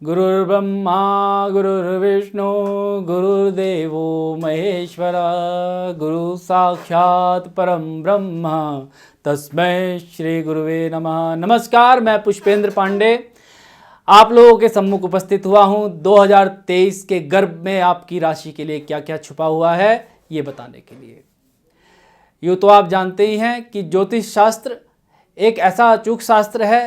गुरुर्ब्रह्मा गुरुर्विष्णु गुरुर्देवो महेश्वरा गुरु साक्षात परम ब्रह्म तस्मै श्री गुरुवे नमः। नमस्कार, मैं पुष्पेंद्र पांडे आप लोगों के सम्मुख उपस्थित हुआ हूं 2023 के गर्भ में आपकी राशि के लिए क्या क्या छुपा हुआ है ये बताने के लिए। यूँ तो आप जानते ही हैं कि ज्योतिष शास्त्र एक ऐसा अचूक शास्त्र है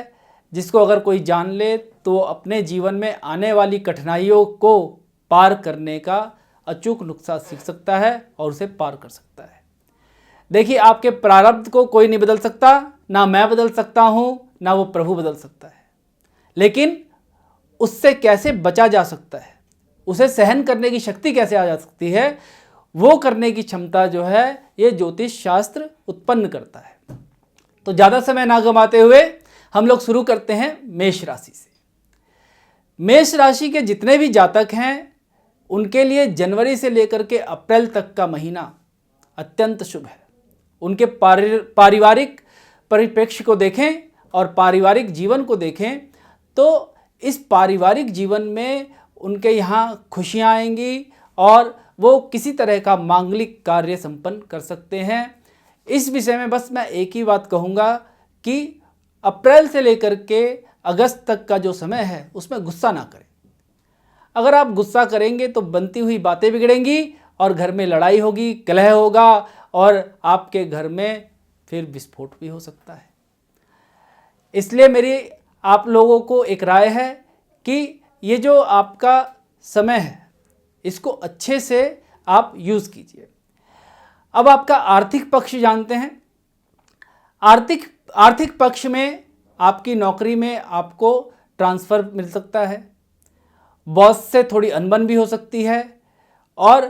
जिसको अगर कोई जान ले तो अपने जीवन में आने वाली कठिनाइयों को पार करने का अचूक नुस्खा सीख सकता है और उसे पार कर सकता है। देखिए, आपके प्रारब्ध को कोई नहीं बदल सकता, ना मैं बदल सकता हूँ, ना वो प्रभु बदल सकता है। लेकिन उससे कैसे बचा जा सकता है, उसे सहन करने की शक्ति कैसे आ जा सकती है, वो करने की क्षमता जो है ये ज्योतिष शास्त्र उत्पन्न करता है। तो ज़्यादा समय ना गंवाते हुए हम लोग शुरू करते हैं मेष राशि से। मेष राशि के जितने भी जातक हैं उनके लिए जनवरी से लेकर के अप्रैल तक का महीना अत्यंत शुभ है। उनके पारिवारिक परिप्रेक्ष्य को देखें और पारिवारिक जीवन को देखें तो इस पारिवारिक जीवन में उनके यहाँ खुशियाँ आएंगी और वो किसी तरह का मांगलिक कार्य संपन्न कर सकते हैं। इस विषय में बस मैं एक ही बात कहूँगा कि अप्रैल से लेकर के अगस्त तक का जो समय है उसमें गुस्सा ना करें। अगर आप गुस्सा करेंगे तो बनती हुई बातें बिगड़ेंगी और घर में लड़ाई होगी, कलह होगा और आपके घर में फिर विस्फोट भी हो सकता है। इसलिए मेरी आप लोगों को एक राय है कि ये जो आपका समय है इसको अच्छे से आप यूज़ कीजिए। अब आपका आर्थिक पक्ष जानते हैं। आर्थिक पक्ष में आपकी नौकरी में आपको ट्रांसफ़र मिल सकता है, बॉस से थोड़ी अनबन भी हो सकती है और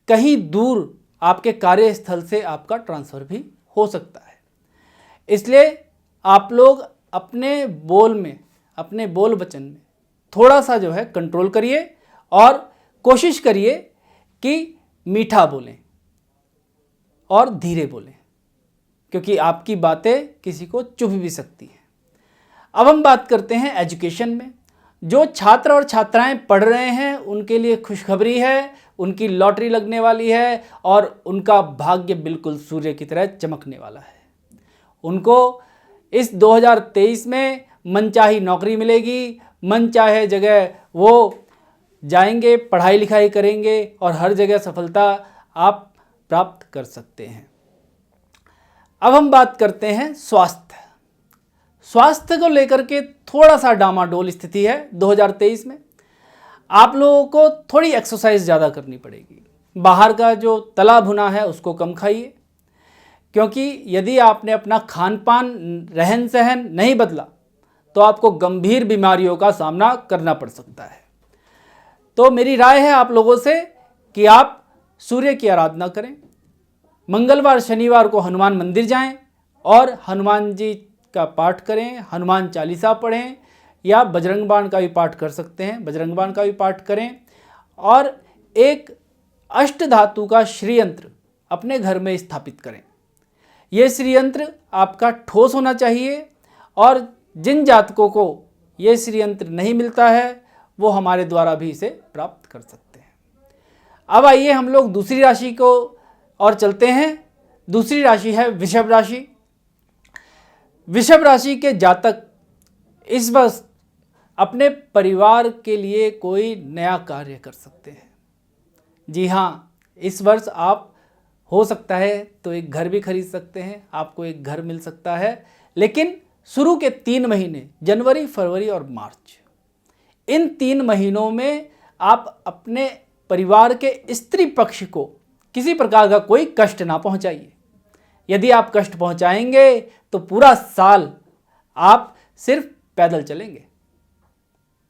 कहीं दूर आपके कार्यस्थल से आपका ट्रांसफ़र भी हो सकता है। इसलिए आप लोग अपने बोल वचन में थोड़ा सा जो है कंट्रोल करिए और कोशिश करिए कि मीठा बोलें और धीरे बोलें, क्योंकि आपकी बातें किसी को चुभ भी सकती हैं। अब हम बात करते हैं एजुकेशन में। जो छात्र और छात्राएं पढ़ रहे हैं उनके लिए खुशखबरी है, उनकी लॉटरी लगने वाली है और उनका भाग्य बिल्कुल सूर्य की तरह चमकने वाला है। उनको इस 2023 में मनचाही नौकरी मिलेगी, मनचाहे जगह वो जाएंगे, पढ़ाई लिखाई करेंगे और हर जगह सफलता आप प्राप्त कर सकते हैं। अब हम बात करते हैं स्वास्थ्य को लेकर के थोड़ा सा डामाडोल स्थिति है 2023 में। आप लोगों को थोड़ी एक्सरसाइज ज़्यादा करनी पड़ेगी। बाहर का जो तला भुना है उसको कम खाइए, क्योंकि यदि आपने अपना खान पान रहन सहन नहीं बदला तो आपको गंभीर बीमारियों का सामना करना पड़ सकता है। तो मेरी राय है आप लोगों से कि आप सूर्य की आराधना करें। मंगलवार शनिवार को हनुमान मंदिर जाएं और हनुमान जी का पाठ करें, हनुमान चालीसा पढ़ें या बजरंग बाण का भी पाठ कर सकते हैं, बजरंग बाण का भी पाठ करें और एक अष्ट धातु का श्रीयंत्र अपने घर में स्थापित करें। ये श्रीयंत्र आपका ठोस होना चाहिए और जिन जातकों को ये श्रीयंत्र नहीं मिलता है वो हमारे द्वारा भी इसे प्राप्त कर सकते हैं। अब आइए हम लोग दूसरी राशि को और चलते हैं। दूसरी राशि है वृषभ राशि। वृषभ राशि के जातक इस वर्ष अपने परिवार के लिए कोई नया कार्य कर सकते हैं। जी हाँ, इस वर्ष आप हो सकता है तो एक घर भी खरीद सकते हैं, आपको एक घर मिल सकता है। लेकिन शुरू के 3 महीने जनवरी, फरवरी और मार्च, इन 3 महीनों में आप अपने परिवार के स्त्री पक्ष को किसी प्रकार का कोई कष्ट ना पहुंचाइए। यदि आप कष्ट पहुंचाएंगे तो पूरा साल आप सिर्फ पैदल चलेंगे।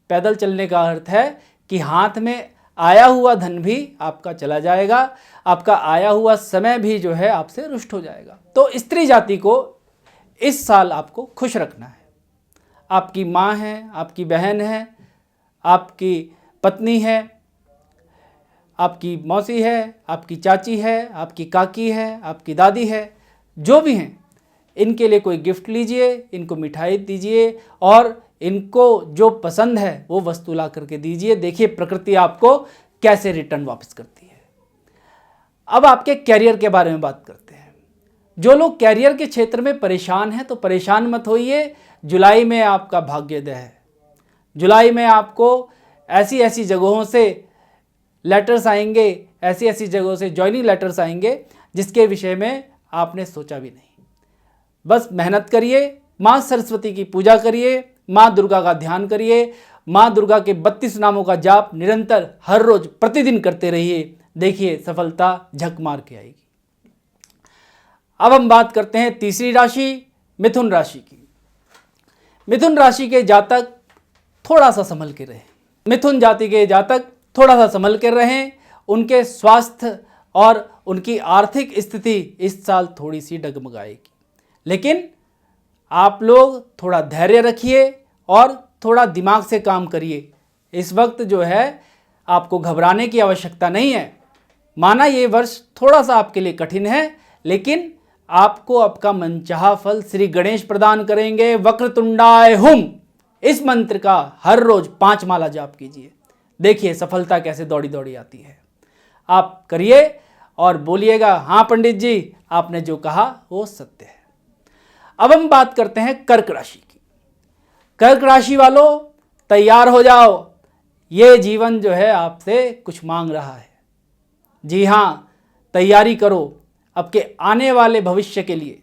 पैदल चलने का अर्थ है कि हाथ में आया हुआ धन भी आपका चला जाएगा, आपका आया हुआ समय भी जो है आपसे रुष्ट हो जाएगा। तो स्त्री जाति को इस साल आपको खुश रखना है। आपकी माँ है, आपकी बहन है, आपकी पत्नी है, आपकी मौसी है, आपकी चाची है, आपकी काकी है, आपकी दादी है, जो भी हैं, इनके लिए कोई गिफ्ट लीजिए, इनको मिठाई दीजिए और इनको जो पसंद है वो वस्तु ला करके दीजिए। देखिए प्रकृति आपको कैसे रिटर्न वापस करती है। अब आपके कैरियर के बारे में बात करते हैं। जो लोग कैरियर के क्षेत्र में परेशान हैं तो परेशान मत होइए, जुलाई में आपका भाग्योदय है। जुलाई में आपको ऐसी ऐसी जगहों से लेटर्स आएंगे, ऐसी ऐसी जगहों से जॉइनिंग लेटर्स आएंगे जिसके विषय में आपने सोचा भी नहीं। बस मेहनत करिए, माँ सरस्वती की पूजा करिए, माँ दुर्गा का ध्यान करिए, माँ दुर्गा के 32 नामों का जाप निरंतर हर रोज प्रतिदिन करते रहिए। देखिए सफलता झक मार के आएगी। अब हम बात करते हैं तीसरी राशि मिथुन राशि की। मिथुन राशि के जातक थोड़ा सा संभल के रहें। मिथुन जाति के जातक थोड़ा सा संभल कर रहें। उनके स्वास्थ्य और उनकी आर्थिक स्थिति इस साल थोड़ी सी डगमगाएगी, लेकिन आप लोग थोड़ा धैर्य रखिए और थोड़ा दिमाग से काम करिए। इस वक्त जो है आपको घबराने की आवश्यकता नहीं है। माना ये वर्ष थोड़ा सा आपके लिए कठिन है, लेकिन आपको आपका मनचाहा फल श्री गणेश प्रदान करेंगे। वक्रतुंडाय हुम इस मंत्र का हर रोज 5 माला जाप कीजिए। देखिए सफलता कैसे दौड़ी दौड़ी आती है। आप करिए और बोलिएगा, हाँ पंडित जी आपने जो कहा वो सत्य है। अब हम बात करते हैं कर्क राशि की। कर्क राशि वालों तैयार हो जाओ, ये जीवन जो है आपसे कुछ मांग रहा है। जी हाँ, तैयारी करो आपके आने वाले भविष्य के लिए।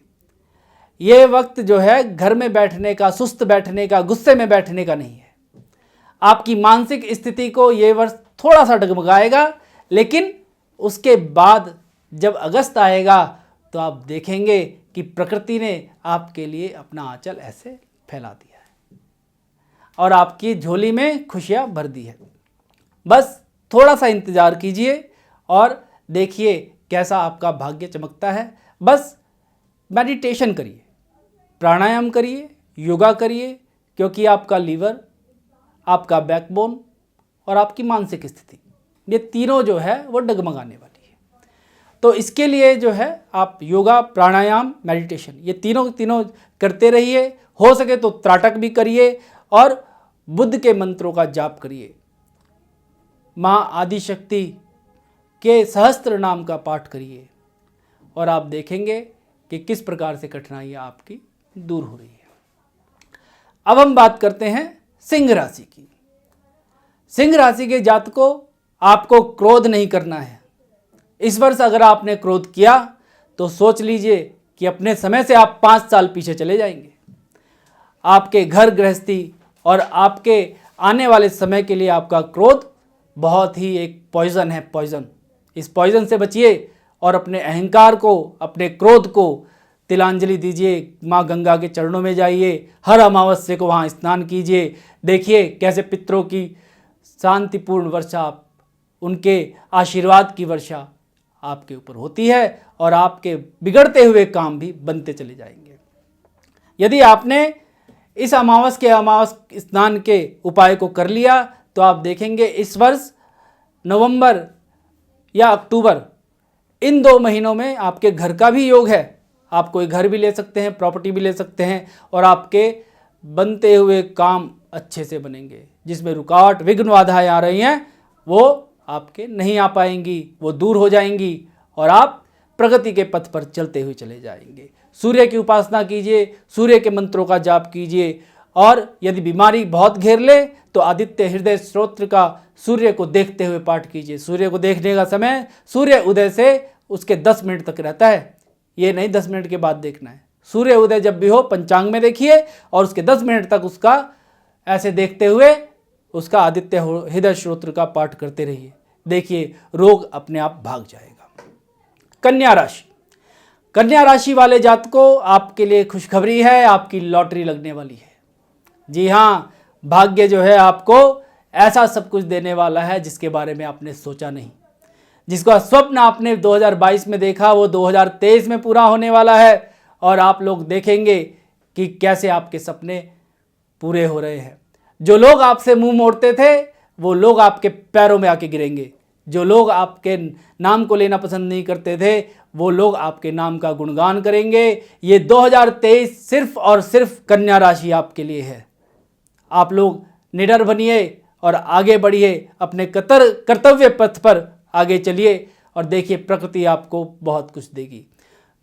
ये वक्त जो है घर में बैठने का, सुस्त बैठने का, गुस्से में बैठने का नहीं है। आपकी मानसिक स्थिति को ये वर्ष थोड़ा सा डगमगाएगा, लेकिन उसके बाद जब अगस्त आएगा तो आप देखेंगे कि प्रकृति ने आपके लिए अपना आंचल ऐसे फैला दिया है और आपकी झोली में खुशियां भर दी है। बस थोड़ा सा इंतजार कीजिए और देखिए कैसा आपका भाग्य चमकता है। बस मेडिटेशन करिए, प्राणायाम करिए, योगा करिए, क्योंकि आपका लीवर, आपका बैकबोन और आपकी मानसिक स्थिति, ये तीनों जो है वो डगमगाने वाली है। तो इसके लिए जो है आप योगा, प्राणायाम, मेडिटेशन ये तीनों करते रहिए। हो सके तो त्राटक भी करिए और बुद्ध के मंत्रों का जाप करिए। माँ आदिशक्ति के सहस्त्र नाम का पाठ करिए और आप देखेंगे कि किस प्रकार से कठिनाइयाँ आपकी दूर हो रही है। अब हम बात करते हैं सिंह राशि की। सिंह राशि के जातकों आपको क्रोध नहीं करना है। इस वर्ष अगर आपने क्रोध किया तो सोच लीजिए कि अपने समय से आप 5 साल पीछे चले जाएंगे। आपके घर गृहस्थी और आपके आने वाले समय के लिए आपका क्रोध बहुत ही एक पॉइजन है, पॉइजन। इस पॉइजन से बचिए और अपने अहंकार को, अपने क्रोध को तिलांजलि दीजिए। माँ गंगा के चरणों में जाइए, हर अमावस्या को वहाँ स्नान कीजिए। देखिए कैसे पितरों की शांतिपूर्ण वर्षा, उनके आशीर्वाद की वर्षा आपके ऊपर होती है और आपके बिगड़ते हुए काम भी बनते चले जाएंगे। यदि आपने इस अमावस स्नान के उपाय को कर लिया तो आप देखेंगे इस वर्ष नवंबर या अक्टूबर, इन 2 महीनों में आपके घर का भी योग है। आप कोई घर भी ले सकते हैं, प्रॉपर्टी भी ले सकते हैं और आपके बनते हुए काम अच्छे से बनेंगे। जिसमें रुकावट, विघ्न, बाधाएं आ रही हैं वो आपके नहीं आ पाएंगी, वो दूर हो जाएंगी और आप प्रगति के पथ पर चलते हुए चले जाएंगे। सूर्य की उपासना कीजिए, सूर्य के मंत्रों का जाप कीजिए और यदि बीमारी बहुत घेर ले तो आदित्य हृदय स्तोत्र का सूर्य को देखते हुए पाठ कीजिए। सूर्य को देखने का समय सूर्य उदय से उसके 10 मिनट तक रहता है, ये नहीं 10 मिनट के बाद देखना है। सूर्य उदय जब भी हो पंचांग में देखिए और उसके 10 मिनट तक उसका ऐसे देखते हुए उसका आदित्य हृदय स्तोत्र का पाठ करते रहिए। देखिए रोग अपने आप भाग जाएगा। कन्या राशि। कन्या राशि वाले जातकों आपके लिए खुशखबरी है, आपकी लॉटरी लगने वाली है। जी हाँ, भाग्य जो है आपको ऐसा सब कुछ देने वाला है जिसके बारे में आपने सोचा नहीं। जिसका स्वप्न आपने 2022 में देखा वो 2023 में पूरा होने वाला है और आप लोग देखेंगे कि कैसे आपके सपने पूरे हो रहे हैं। जो लोग आपसे मुंह मोड़ते थे वो लोग आपके पैरों में आके गिरेंगे। जो लोग आपके नाम को लेना पसंद नहीं करते थे वो लोग आपके नाम का गुणगान करेंगे। ये 2023 सिर्फ और सिर्फ कन्या राशि आपके लिए है। आप लोग निडर बनिए और आगे बढ़िए, अपने कर्तव्य पथ पर आगे चलिए और देखिए प्रकृति आपको बहुत कुछ देगी।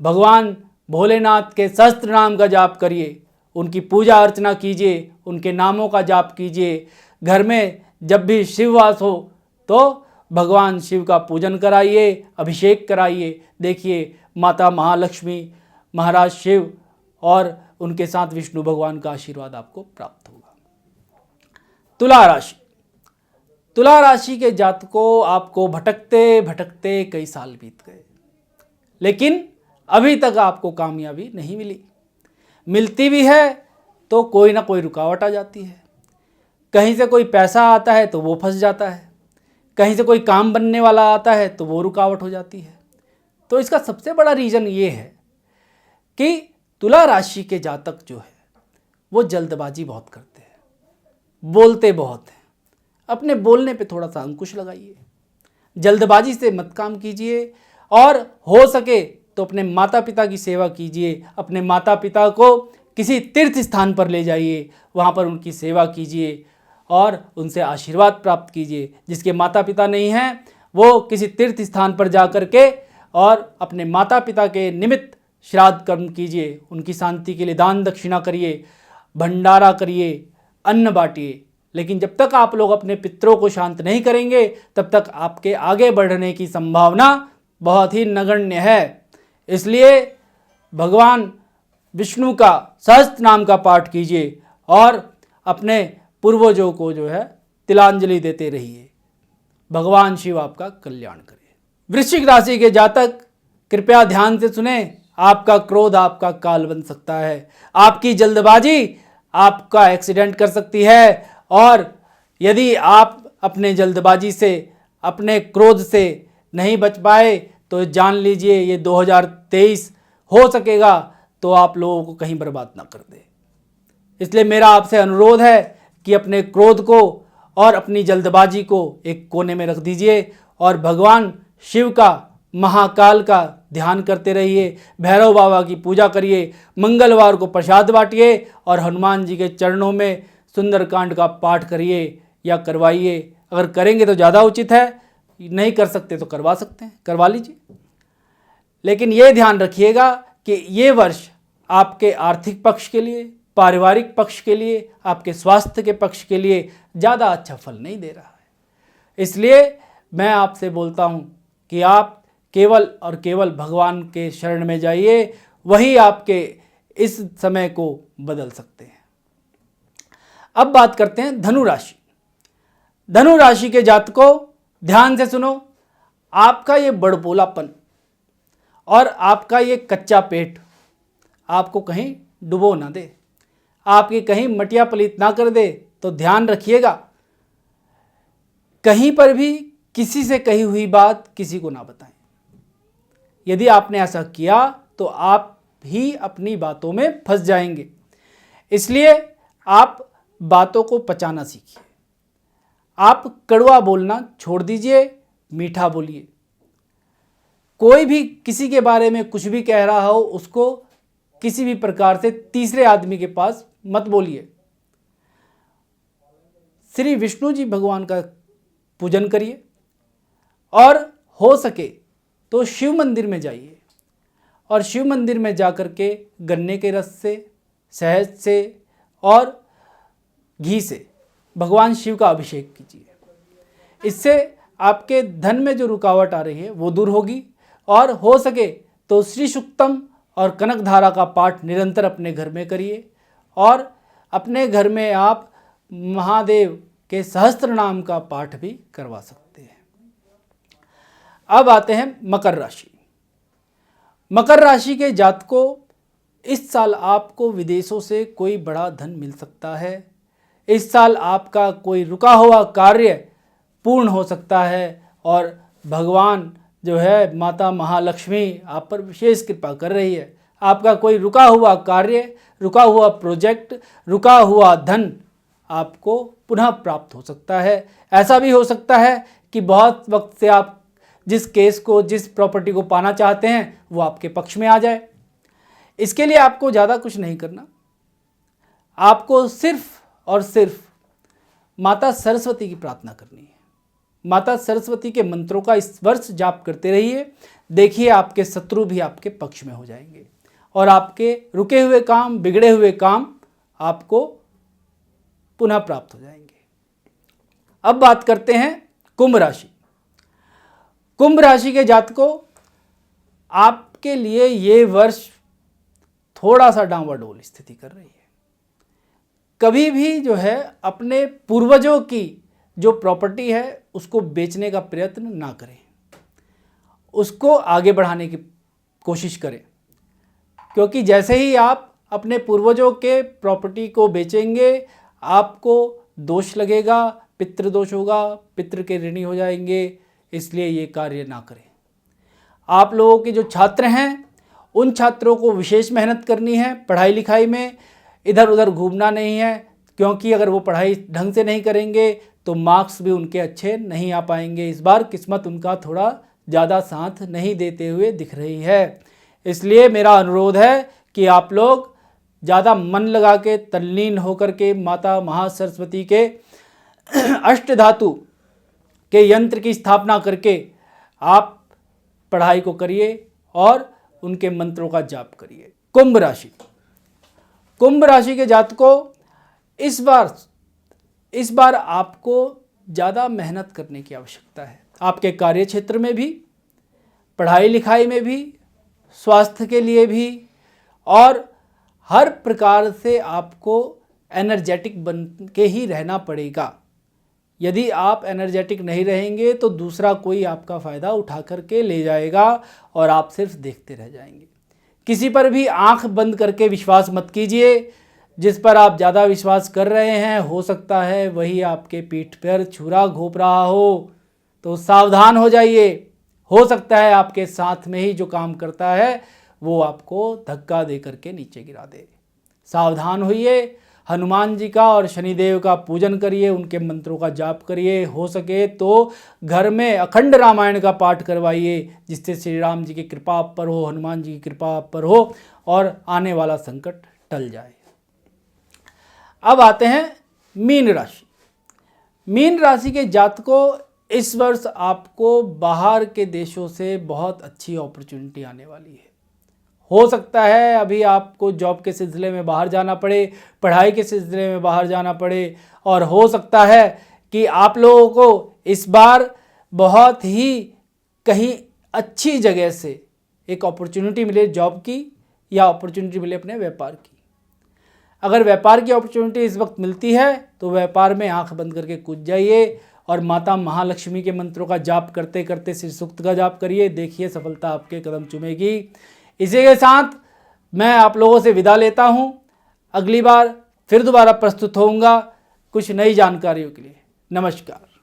भगवान भोलेनाथ के सहस्त्र नाम का जाप करिए, उनकी पूजा अर्चना कीजिए, उनके नामों का जाप कीजिए। घर में जब भी शिववास हो तो भगवान शिव का पूजन कराइए, अभिषेक कराइए। देखिए माता महालक्ष्मी, महाराज शिव और उनके साथ विष्णु भगवान का आशीर्वाद आपको प्राप्त होगा। तुला राशि। तुला राशि के जातकों, आपको भटकते भटकते कई साल बीत गए, लेकिन अभी तक आपको कामयाबी नहीं मिली। मिलती भी है तो कोई ना कोई रुकावट आ जाती है। कहीं से कोई पैसा आता है तो वो फंस जाता है, कहीं से कोई काम बनने वाला आता है तो वो रुकावट हो जाती है। तो इसका सबसे बड़ा रीज़न ये है कि तुला राशि के जातक जो है वो जल्दबाजी बहुत करते हैं, बोलते बहुत हैं। अपने बोलने पे थोड़ा सा अंकुश लगाइए, जल्दबाजी से मत काम कीजिए और हो सके तो अपने माता पिता की सेवा कीजिए। अपने माता पिता को किसी तीर्थ स्थान पर ले जाइए, वहाँ पर उनकी सेवा कीजिए और उनसे आशीर्वाद प्राप्त कीजिए। जिसके माता पिता नहीं हैं वो किसी तीर्थ स्थान पर जा कर के और अपने माता पिता के निमित्त श्राद्ध कर्म कीजिए, उनकी शांति के लिए दान दक्षिणा करिए, भंडारा करिए, अन्न बांटिए। लेकिन जब तक आप लोग अपने पितरों को शांत नहीं करेंगे तब तक आपके आगे बढ़ने की संभावना बहुत ही नगण्य है। इसलिए भगवान विष्णु का सहस्त्र नाम का पाठ कीजिए और अपने पूर्वजों को जो है तिलांजलि देते रहिए। भगवान शिव आपका कल्याण करे। वृश्चिक राशि के जातक कृपया ध्यान से सुने। आपका क्रोध आपका काल बन सकता है, आपकी जल्दबाजी आपका एक्सीडेंट कर सकती है और यदि आप अपने जल्दबाजी से, अपने क्रोध से नहीं बच पाए तो जान लीजिए ये 2023 हो सकेगा तो आप लोगों को कहीं बर्बाद ना कर दे। इसलिए मेरा आपसे अनुरोध है कि अपने क्रोध को और अपनी जल्दबाजी को एक कोने में रख दीजिए और भगवान शिव का, महाकाल का ध्यान करते रहिए। भैरव बाबा की पूजा करिए, मंगलवार को प्रसाद बांटिए और हनुमान जी के चरणों में सुंदरकांड का पाठ करिए या करवाइए। अगर करेंगे तो ज़्यादा उचित है, नहीं कर सकते तो करवा सकते हैं, करवा लीजिए। लेकिन ये ध्यान रखिएगा कि ये वर्ष आपके आर्थिक पक्ष के लिए, पारिवारिक पक्ष के लिए, आपके स्वास्थ्य के पक्ष के लिए ज़्यादा अच्छा फल नहीं दे रहा है। इसलिए मैं आपसे बोलता हूँ कि आप केवल और केवल भगवान के शरण में जाइए, वही आपके इस समय को बदल सकते हैं। अब बात करते हैं धनु राशि। धनु राशि के जातकों ध्यान से सुनो। आपका ये बड़बोलापन और आपका ये कच्चा पेट आपको कहीं डुबो ना दे, आपकी कहीं मटिया पलीत ना कर दे। तो ध्यान रखिएगा, कहीं पर भी किसी से कही हुई बात किसी को ना बताएं। यदि आपने ऐसा किया तो आप ही अपनी बातों में फंस जाएंगे। इसलिए आप बातों को पचाना सीखिए। आप कड़वा बोलना छोड़ दीजिए, मीठा बोलिए। कोई भी किसी के बारे में कुछ भी कह रहा हो उसको किसी भी प्रकार से तीसरे आदमी के पास मत बोलिए। श्री विष्णु जी भगवान का पूजन करिए और हो सके तो शिव मंदिर में जाइए और शिव मंदिर में जाकर के गन्ने के रस से, शहद से और घी से भगवान शिव का अभिषेक कीजिए। इससे आपके धन में जो रुकावट आ रही है वो दूर होगी और हो सके तो श्री सूक्तम और कनक धारा का पाठ निरंतर अपने घर में करिए और अपने घर में आप महादेव के सहस्त्र नाम का पाठ भी करवा सकते हैं। अब आते हैं मकर राशि। मकर राशि के जातकों इस साल आपको विदेशों से कोई बड़ा धन मिल सकता है। इस साल आपका कोई रुका हुआ कार्य पूर्ण हो सकता है और भगवान जो है माता महालक्ष्मी आप पर विशेष कृपा कर रही है। आपका कोई रुका हुआ कार्य, रुका हुआ प्रोजेक्ट, रुका हुआ धन आपको पुनः प्राप्त हो सकता है। ऐसा भी हो सकता है कि बहुत वक्त से आप जिस केस को, जिस प्रॉपर्टी को पाना चाहते हैं वो आपके पक्ष में आ जाए। इसके लिए आपको ज़्यादा कुछ नहीं करना, आपको सिर्फ और सिर्फ माता सरस्वती की प्रार्थना करनी है। माता सरस्वती के मंत्रों का इस वर्ष जाप करते रहिए। देखिए आपके शत्रु भी आपके पक्ष में हो जाएंगे और आपके रुके हुए काम, बिगड़े हुए काम आपको पुनः प्राप्त हो जाएंगे। अब बात करते हैं कुंभ राशि। कुंभ राशि के जातकों, आपके लिए ये वर्ष थोड़ा सा डांवाडोल स्थिति कर रही है। कभी भी जो है अपने पूर्वजों की जो प्रॉपर्टी है उसको बेचने का प्रयत्न ना करें, उसको आगे बढ़ाने की कोशिश करें, क्योंकि जैसे ही आप अपने पूर्वजों के प्रॉपर्टी को बेचेंगे आपको दोष लगेगा, पितृदोष होगा, पितृ के ऋणी हो जाएंगे। इसलिए ये कार्य ना करें। आप लोगों के जो छात्र हैं उन छात्रों को विशेष मेहनत करनी है पढ़ाई लिखाई में, इधर उधर घूमना नहीं है, क्योंकि अगर वो पढ़ाई ढंग से नहीं करेंगे तो मार्क्स भी उनके अच्छे नहीं आ पाएंगे। इस बार किस्मत उनका थोड़ा ज़्यादा साथ नहीं देते हुए दिख रही है। इसलिए मेरा अनुरोध है कि आप लोग ज़्यादा मन लगा के तल्लीन होकर के माता महासरस्वती के अष्ट धातु के यंत्र की स्थापना करके आप पढ़ाई को करिए और उनके मंत्रों का जाप करिए। कुंभ राशि। कुंभ राशि के जातकों, इस बार आपको ज़्यादा मेहनत करने की आवश्यकता है। आपके कार्य क्षेत्र में भी, पढ़ाई लिखाई में भी, स्वास्थ्य के लिए भी, और हर प्रकार से आपको एनर्जेटिक बन के ही रहना पड़ेगा। यदि आप एनर्जेटिक नहीं रहेंगे तो दूसरा कोई आपका फ़ायदा उठा करके ले जाएगा और आप सिर्फ देखते रह जाएंगे। किसी पर भी आंख बंद करके विश्वास मत कीजिए। जिस पर आप ज़्यादा विश्वास कर रहे हैं हो सकता है वही आपके पीठ पर छुरा घोंप रहा हो, तो सावधान हो जाइए। हो सकता है आपके साथ में ही जो काम करता है वो आपको धक्का दे करके नीचे गिरा दे। सावधान होइए। हनुमान जी का और शनिदेव का पूजन करिए, उनके मंत्रों का जाप करिए। हो सके तो घर में अखंड रामायण का पाठ करवाइए, जिससे श्री राम जी की कृपा आप पर हो, हनुमान जी की कृपा आप पर हो और आने वाला संकट टल जाए। अब आते हैं मीन राशि। मीन राशि के जातकों, इस वर्ष आपको बाहर के देशों से बहुत अच्छी अपॉर्चुनिटी आने वाली है। हो सकता है अभी आपको जॉब के सिलसिले में बाहर जाना पड़े, पढ़ाई के सिलसिले में बाहर जाना पड़े, और हो सकता है कि आप लोगों को इस बार बहुत ही कहीं अच्छी जगह से एक अपॉर्चुनिटी मिले जॉब की, या अपॉर्चुनिटी मिले अपने व्यापार की। अगर व्यापार की अपॉर्चुनिटी इस वक्त मिलती है तो व्यापार में आंख बंद करके कूद जाइए और माता महालक्ष्मी के मंत्रों का जाप करते करते श्री सूक्त का जाप करिए। देखिए सफलता आपके कदम चूमेगी। इसी के साथ मैं आप लोगों से विदा लेता हूं। अगली बार फिर दोबारा प्रस्तुत होऊंगा कुछ नई जानकारियों के लिए। नमस्कार।